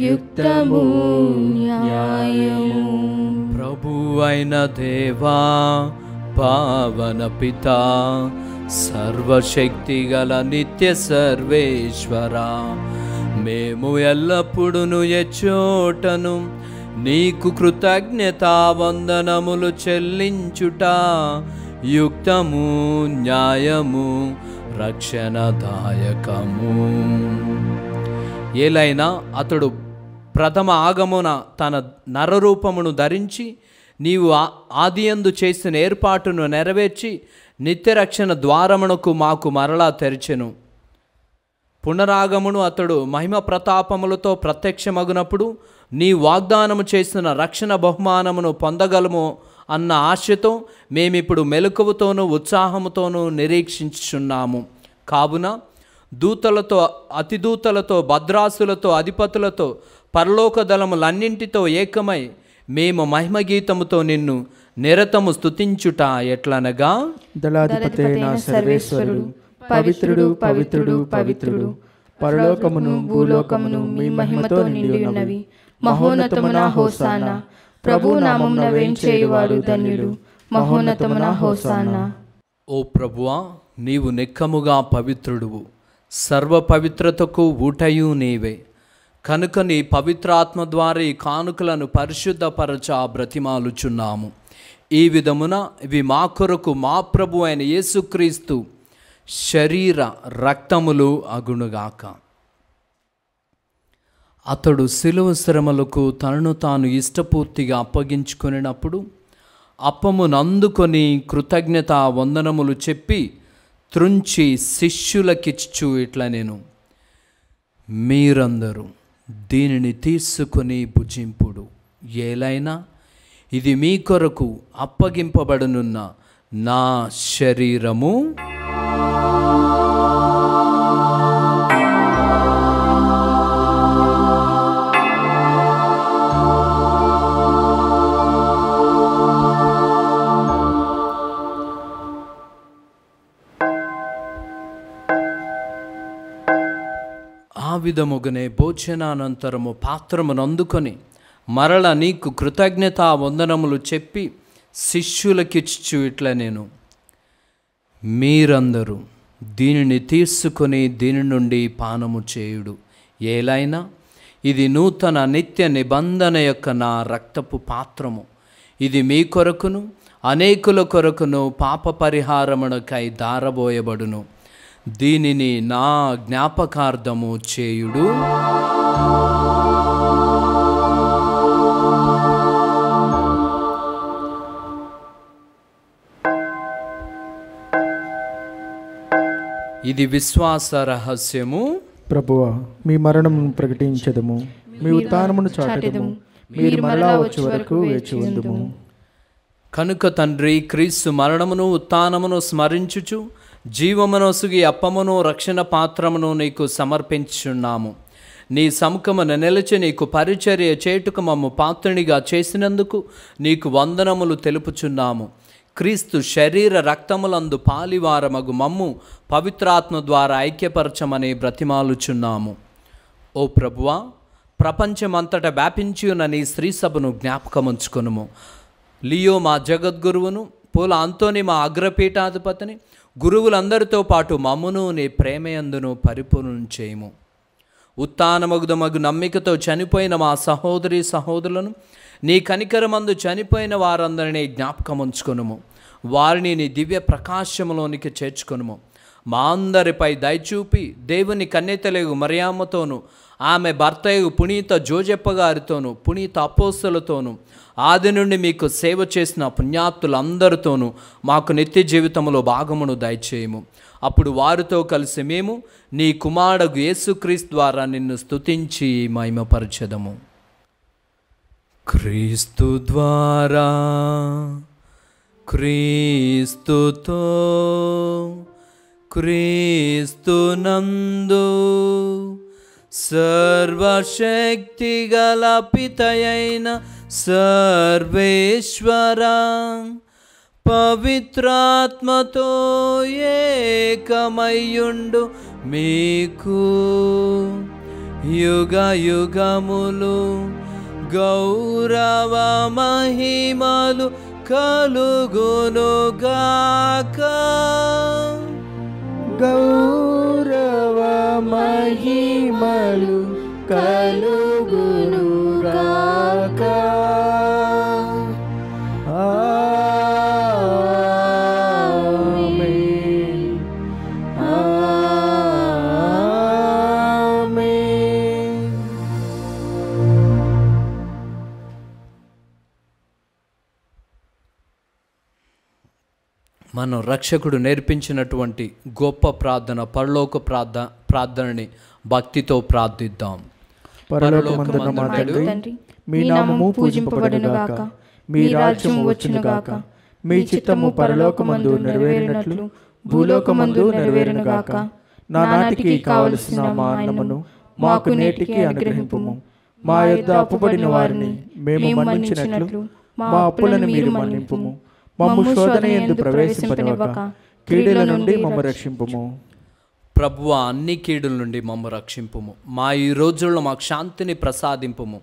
Speaker 4: యుక్తము న్యాయము.
Speaker 3: ప్రభు అయిన దేవా, పావన పిత, సర్వశక్తి గల నిత్య సర్వేశ్వర, మేము ఎల్లప్పుడూ ఎచ్చోటను నీకు కృతజ్ఞతా వందనములు చెల్లించుట యుక్తము న్యాయము రక్షణదాయకము. ఏలైనా అతడు ప్రథమ ఆగమున తన నరరూపమును ధరించి నీవు ఆదియందు చేసిన ఏర్పాటును నెరవేర్చి నిత్యరక్షణ ద్వారమునకు మాకు మరలా తెరిచెను. పునరాగమును అతడు మహిమ ప్రతాపములతో ప్రత్యక్షమగునప్పుడు నీ వాగ్దానము చేసిన రక్షణ బహుమానమును పొందగలము అన్న ఆశతో మేమిప్పుడు మెలకువతోనూ ఉత్సాహముతోనూ నిరీక్షించుచున్నాము. కావున దూతలతో, అతిదూతలతో, భద్రాసులతో, అధిపతులతో, పరలోక దళములన్నింటితో ఏకమై మేము మహిమగీతముతో నిన్ను నిరతము స్తుతించుట ఎట్లనగా,
Speaker 4: దళాధిపతి అయిన సర్వేశ్వరుడు పవిత్రుడు పవిత్రుడు పవిత్రుడు, పరలోకమును భూలోకమును మీ మహిమతో నిండి ఉన్నవి. మహోన్నతమున హోసానా, ప్రభు నామమున వేంచేయువాడు ధన్యుడు. మహోన్నతమున హోసానా.
Speaker 3: ఓ ప్రభువా, నీవు నిక్కముగా పవిత్రుడువు, సర్వ పవిత్రతకు ఊటయు నీవే. కనుక నీ పవిత్రాత్మ ద్వారా ఈ కానుకలను పరిశుద్ధపరచ బ్రతిమాలుచున్నాము. ఈ విధమున ఇవి మా కొరకు మా ప్రభు అయిన యేసుక్రీస్తు శరీర రక్తములు అగునుగాక. అతడు శిలువ శ్రమలకు తనను తాను ఇష్టపూర్తిగా అప్పగించుకొనినప్పుడు అప్పమును అందుకొని కృతజ్ఞతా వందనములు చెప్పి త్రుంచి శిష్యులకిచ్చు ఇట్లా, నేను మీరందరూ దీనిని తీసుకొని భుజింపుడు. ఏలైనా ఇది మీ కొరకు అప్పగింపబడనున్న నా శరీరము. ఆ విధముగానే భోజనానంతరము పాత్రమును అందుకొని మరల నీకు కృతజ్ఞతా వందనములు చెప్పి శిష్యులకిచ్చు ఇట్లా, నేను మీరందరూ దీనిని తీసుకొని దీని నుండి పానము చేయుడు. ఏలైనా ఇది నూతన నిత్య నిబంధన యొక్క నా రక్తపు పాత్రము. ఇది మీ కొరకును అనేకుల కొరకును పాప పరిహారమునకై దారబోయబడును. దీనిని నా జ్ఞాపకార్థము చేయుడు. ఇది విశ్వాస రహస్యము.
Speaker 4: ప్రభువా, మీ మరణమును ప్రకటించదము, మీ ఉత్థానమును చాటెదము, మీరు మరలా వచ్చే వరకు వేచి ఉందుము.
Speaker 3: కనుక తండ్రి, క్రీస్తు మరణమును ఉత్థానమును స్మరించుచు జీవమునొసుగి అప్పమును రక్షణ పాత్రమును నీకు సమర్పించుచున్నాము. నీ సముఖమున నిలిచి నీకు పరిచర్య చేటుకు మమ్ము పాత్రునిగా చేసినందుకు నీకు వందనములు తెలుపుచున్నాము. క్రీస్తు శరీర రక్తములందు పాలివారమగు మమ్ము పవిత్రాత్మ ద్వారా ఐక్యపరచమని బ్రతిమాలుచున్నాము. ఓ ప్రభువా, ప్రపంచమంతటా వ్యాపించి ఉన్న నీ స్త్రీ సభను జ్ఞాపకముంచుకొనుము. లియో మా జగద్గురువును, పూల అంతోని మా అగ్రపీఠాధిపతిని, గురువులందరితో పాటు మమ్మును నీ ప్రేమయందును పరిపూర్ణం చేయము. ఉత్థానమగు నమ్మికతో చనిపోయిన మా సహోదరి సహోదరులను, నీ కనికరమందు చనిపోయిన వారందరినీ జ్ఞాపకముంచుకొనుము. వారిని నీ దివ్య ప్రకాశములోనికి చేర్చుకొనుము. మా అందరిపై దయచూపి దేవుని కన్యతలేగు మరియమ్మతోనూ, ఆమె భర్తయు పునీత జోజెప్ప గారితోనూ, పునీత అపోస్తలుతోనూ, ఆది నుండి మీకు సేవ చేసిన పుణ్యాత్తులందరితోనూ మాకు నిత్య జీవితంలో భాగమును దయచేయము. అప్పుడు వారితో కలిసి మేము నీ కుమారుడు యేసుక్రీస్తు ద్వారా నిన్ను స్తుతించి మహిమపరచెదము. క్రీస్తు ద్వారా, క్రీస్తుతో, క్రీస్తునందు సర్వశక్తి గల పితయైన సర్వేశ్వర పవిత్రాత్మతో ఏకమయ్యుండు మీకు యుగ యుగములు గౌరవ మహిమలు కలుగునుగాక.
Speaker 4: గౌరవ మహిమలు కలుగునుగాక. ఆమేన్. ఆమేన్.
Speaker 3: మన రక్షకుడు నేర్పించినటువంటి గొప్ప ప్రార్థన, పరలోక ప్రార్థనని భక్తితో ప్రార్థిద్దాం.
Speaker 4: పరలోకమందున్న మా తండ్రి, మీ నామము పూజింపబడునుగాక, మీ రాజ్యము వచ్చునుగాక, మీ చిత్తము పరలోకమందు నెరవేరినట్లు భూలోకమందు నెరవేరునుగాక. నానాటికి కావలసిన మా అన్నమును మాకు నేటికి అనుగ్రహింపుము. మా యొద్ద అప్పుబడిన వారిని మేము మన్నించినట్లు మా అప్పులను మీరు మన్నింపుము. మమ్ము శోధన యందు ప్రవేశింపనివ్వక కీడుల నుండి మమ్ము రక్షింపుము.
Speaker 3: ప్రభువా, అన్ని కీడుల నుండి మమ్ము రక్షింపుము. మా ఈ రోజుల్లో మాకు శాంతిని ప్రసాదింపుము.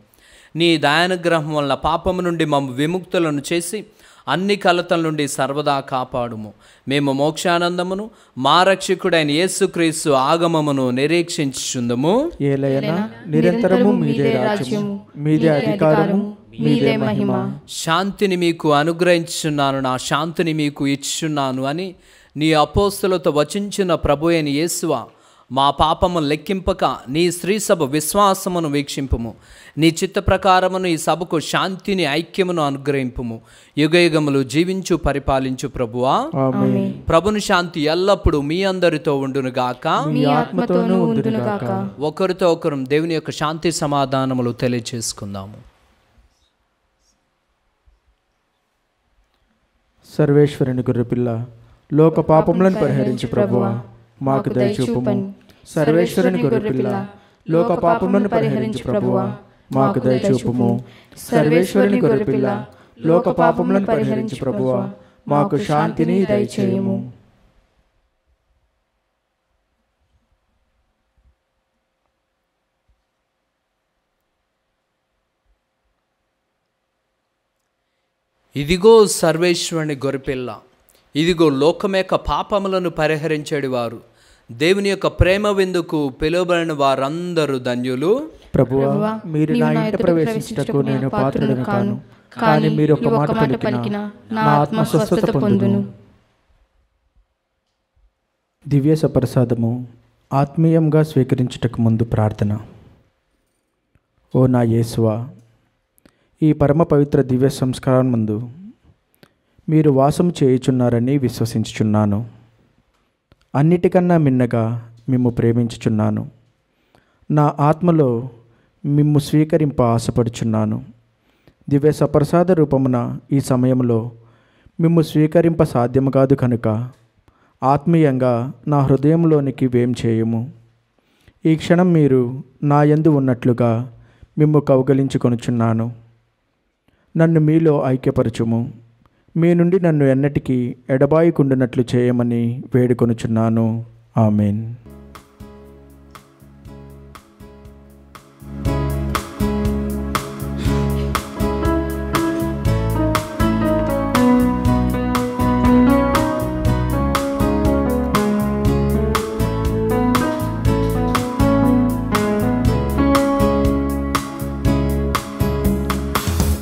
Speaker 3: నీ దయానుగ్రహం వలన పాపము నుండి మమ్ము విముక్తులను చేసి అన్ని కలతల నుండి సర్వదా కాపాడుము. మేము మోక్షానందమును మా రక్షకుడైన యేసుక్రీస్తు ఆగమమును నిరీక్షించుచుందుము.
Speaker 4: ఏలయనా నిరంతరము మీదే రాజ్యము, మీదే అధికారము, మీదే మహిమ.
Speaker 3: శాంతిని మీకు అనుగ్రహించుచున్నాను, నా శాంతిని మీకు ఇచ్చుచున్నాను అని నీ అపోస్తలుతో వచించిన ప్రభు అయిన యేసువా, మా పాపమును లెక్కింపక నీ స్త్రీ సభ విశ్వాసమును వీక్షింపుము. నీ చిత్త ప్రకారమును ఈ సభకు శాంతిని ఐక్యమును అనుగ్రహింపుము. యుగయుగములు జీవించు పరిపాలించు ప్రభువా.
Speaker 4: ఆమేన్.
Speaker 3: ప్రభుని శాంతి ఎల్లప్పుడూ మీ అందరితో ఉండునుగాక,
Speaker 4: మీ ఆత్మతోనూ ఉండునుగాక.
Speaker 3: ఒకరితో ఒకరు దేవుని యొక్క శాంతి సమాధానములు తెలియచేసుకుందాము.
Speaker 4: సర్వేశ్వరుని గొర్రెపిల్ల, లోక పాపములను పరిహరించు ప్రభువా, మాకు దయచూపుము. సర్వేశ్వరుని గొర్రెపిల్ల, లోక పాపములను పరిహరించు ప్రభువా, మాకు దయచూపుము. సర్వేశ్వరుని గొర్రెపిల్ల, లోక పాపములను పరిహరించు ప్రభువా, మాకు శాంతిని దయచేయము.
Speaker 3: ఇదిగో సర్వేశ్వరుని గొర్రెపిల్ల, ఇదిగో లోకమేక పాపములను పరిహరించేవారు. దేవుని యొక్క ప్రేమ విందుకు పిలువబడిన వారందరూ ధన్యులు.
Speaker 4: ప్రభువా, మీరు నా ఇంట ప్రవేశించుటకు నేను పాత్రుడను కాను, కానీ మీరు ఒక మాట పలికిన నా ఆత్మ స్వస్థత పొందును. దివ్య సప్రసాదము ఆత్మీయంగా స్వీకరించుటకు ముందు ప్రార్థన. ఓ నా యేసువా, ఈ పరమ పవిత్ర దివ్య సంస్కారం ముందు మీరు వాసం చేయుచున్నారని విశ్వసించుచున్నాను. అన్నిటికన్నా మిన్నగా మిమ్ము ప్రేమించుచున్నాను. నా ఆత్మలో మిమ్ము స్వీకరింప ఆశపడుచున్నాను. దివ్య సప్రసాద రూపమున ఈ సమయంలో మిమ్ము స్వీకరింప సాధ్యము కాదు కనుక ఆత్మీయంగా నా హృదయంలోనికి వేం చేయుము. ఈ క్షణం మీరు నా యందు ఉన్నట్లుగా మిమ్ము కౌగలించుకొనుచున్నాను. నన్ను మీలో ఐక్యపరచుము. మీ నుండి నన్ను ఎన్నటికీ ఎడబాయికుండునట్లు చేయమని వేడుకొనుచున్నాను. ఆమెన్.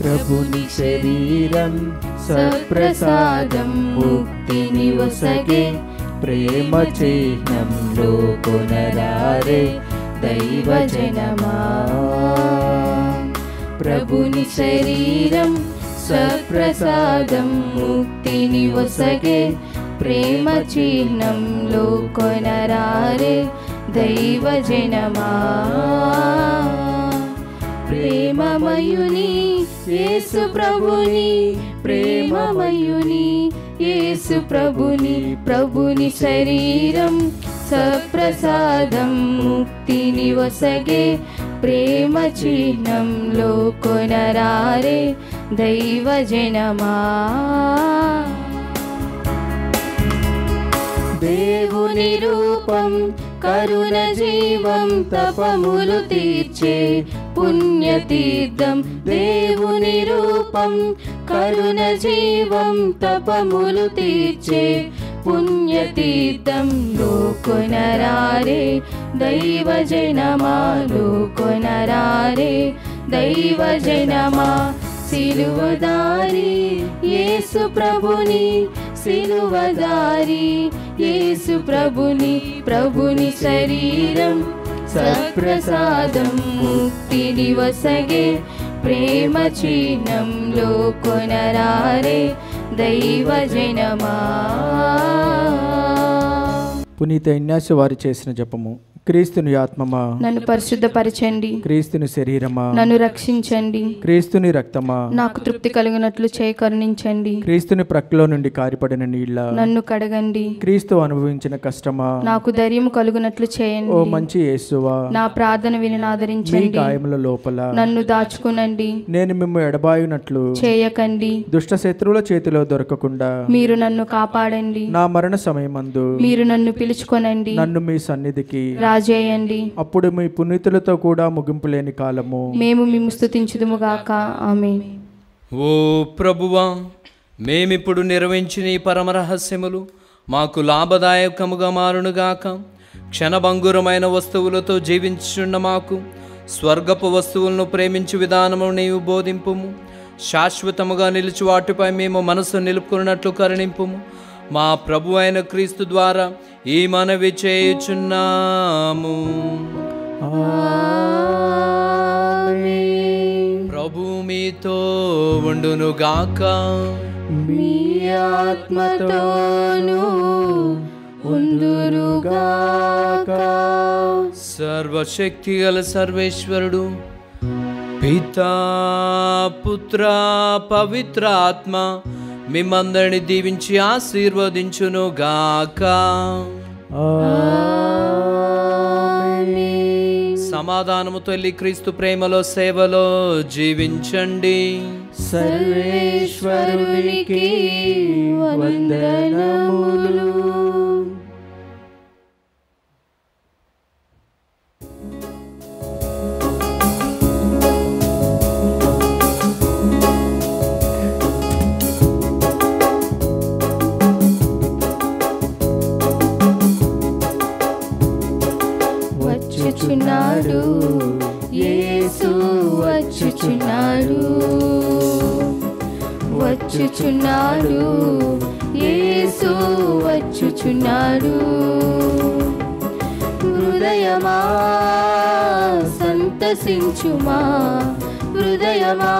Speaker 4: ప్రభుని శరీరం సత్ప్రసాదం ముక్తిని వసగే ప్రేమ చిహ్నంలో కొనరారే దైవజనమా.
Speaker 1: ప్రభుని శరీరం సత్ప్రసాదం ముక్తిని వసగే ప్రేమ చిహ్నంలో కొనరారే దైవజనమా. ప్రేమమయుని యేసు ప్రభుని, ప్రేమమయుని యేసు ప్రభుని, ప్రభుని శరీరం సప్రసాదం ముక్తిని వసగే ప్రేమ చిహ్నంలో కొనరారే దైవజనమా. దేవుని రూపం కరుణ జీవం తపములు తీర్చే పుణ్యతీర్థం. దేవుని రూపం కరుణ జీవం తపములు తీర్చే పుణ్యతీర్థం. లోకొనరారే దైవజనమా, లోకొనరారే దైవజనమా. సిలువదారి యేసు ప్రభుని, సిలువదారి యేసు ప్రభుని, ప్రభుని శరీరం సప్రసాదం ముక్తిని వసగే ప్రేమ చిహ్నంలో కొనరారే దైవజనమా.
Speaker 4: పునీత ఇగ్నాసియో వారు చేసిన జపము. క్రీస్తుని ఆత్మమా
Speaker 1: నన్ను పరిశుద్ధపరచండి,
Speaker 4: క్రీస్తుని శరీరమా
Speaker 1: నన్ను రక్షించండి,
Speaker 4: క్రీస్తుని రక్తమా
Speaker 1: నాకు తృప్తి కలిగినట్లు చేయి కరుణించండి,
Speaker 4: క్రీస్తుని ప్రక్కలో నుండి కారిపడిన నీళ్ళ
Speaker 1: నన్ను కడగండి,
Speaker 4: క్రీస్తు అనుభవించిన కష్టమా
Speaker 1: నాకు ధైర్యం కలుగునట్లు చేయండి.
Speaker 4: ఓ మంచి యేసువా,
Speaker 1: నా ప్రార్థన విని
Speaker 4: మీ
Speaker 1: ఆదరించండి,
Speaker 4: గాయముల లోపల
Speaker 1: నన్ను దాచుకునండి,
Speaker 4: నేను మిమ్ము ఎడబాయునట్లు
Speaker 1: చేయకండి,
Speaker 4: దుష్ట శత్రువుల చేతిలో దొరకకుండా
Speaker 1: మీరు నన్ను కాపాడండి,
Speaker 4: నా మరణ సమయమందు
Speaker 1: మీరు నన్ను పిలుచుకొనండి,
Speaker 4: నన్ను మీ సన్నిధికి
Speaker 1: రాజేయండి.
Speaker 4: అప్పుడు మీ పునీతులతో కూడా ముగింపు లేని కాలము
Speaker 1: మేము మిమ్ము స్తుతించుదుముగాక. ఆమేన్.
Speaker 3: ఓ ప్రభువా, మేమిప్పుడు నిర్వహించిన ఈ పరమరహస్యములు మాకు లాభదాయకముగా మారునుగాక. క్షణభంగురమైన వస్తువులతో జీవించుచున్న మాకు స్వర్గపు వస్తువులను ప్రేమించు విధానము నీవు బోధింపుము. శాశ్వతముగా నిలిచి వాటిపై మేము మనసు నిలుపుకున్నట్లు కరుణింపుము. మా ప్రభు అయిన క్రీస్తు ద్వారా ఈ మనవి చేయుచున్నాము. ప్రభు మీతో ఉండునుగాక.
Speaker 1: మీ ఆత్మతోను ఉందురుగాక.
Speaker 3: సర్వశక్తి గల సర్వేశ్వరుడు పితా పుత్ర పవిత్ర ఆత్మ మిమ్మందరిని దీవించి ఆశీర్వదించునుగాక. సమాధానముతో వెళ్ళి క్రీస్తు ప్రేమలో సేవలో జీవించండి.
Speaker 1: సర్వేశ్వరునికి వందనములు. వచ్చుచున్నాడు, యేసు వచ్చుచున్నాడు. హృదయమా సంతసించుమా, హృదయమా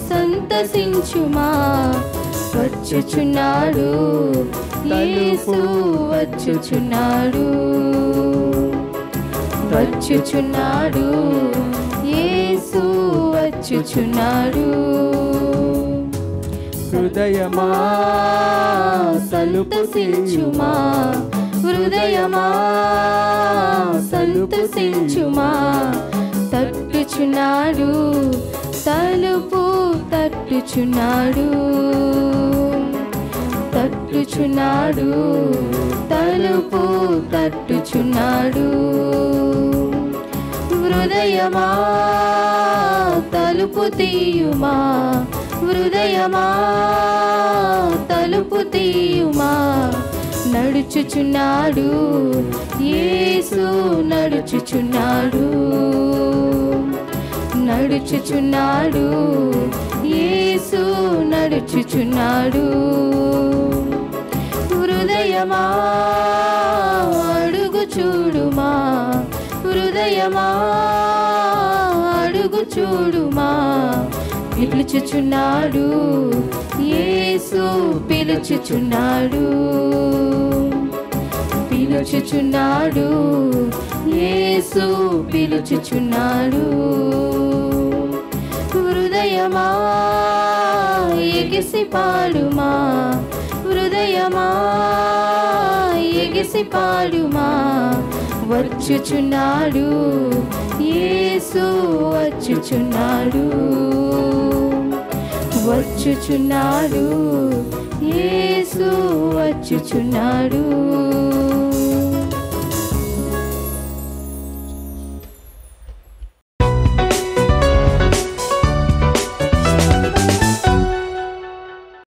Speaker 1: సంతసించుమా, వచ్చుచున్నాడు, యేసు వచ్చుచున్నాడు. వచ్చుచున్నాడు, యేసు వచ్చుచున్నాడు.
Speaker 4: హృదయమా
Speaker 1: సంతసించుమా, హృదయమా సంతసించుమా, తట్టుచున్నాడు, తలుపు తట్టుచున్నాడు. తట్టుచున్నాడు, తలుపు తట్టుచున్నాడు. హృదయమా తలుపు తీయుమా, హృదయమా తలుపు తీయుమా, నడుచుచున్నాడు, యేసు నడుచుచున్నాడు. నడుచుచున్నాడు, యేసు నడుచుచున్నాడు. హృదయమా అడుగు చూడుమా, హృదయమా అడుగు చూడుమా, పిలుచుచున్నాడు, యేసు పిలుచుచున్నాడు. పిలుచుచున్నాడు, యేసు పిలుచుచున్నాడు. హృదయమా ఎగిసి పాడుమా, హృదయమా ఎగిసి పాడుమా, వచ్చుచున్నాడు, యేసు వచ్చుచున్నాడు. వచ్చుచున్నాడు, యేసు వచ్చుచున్నాడు.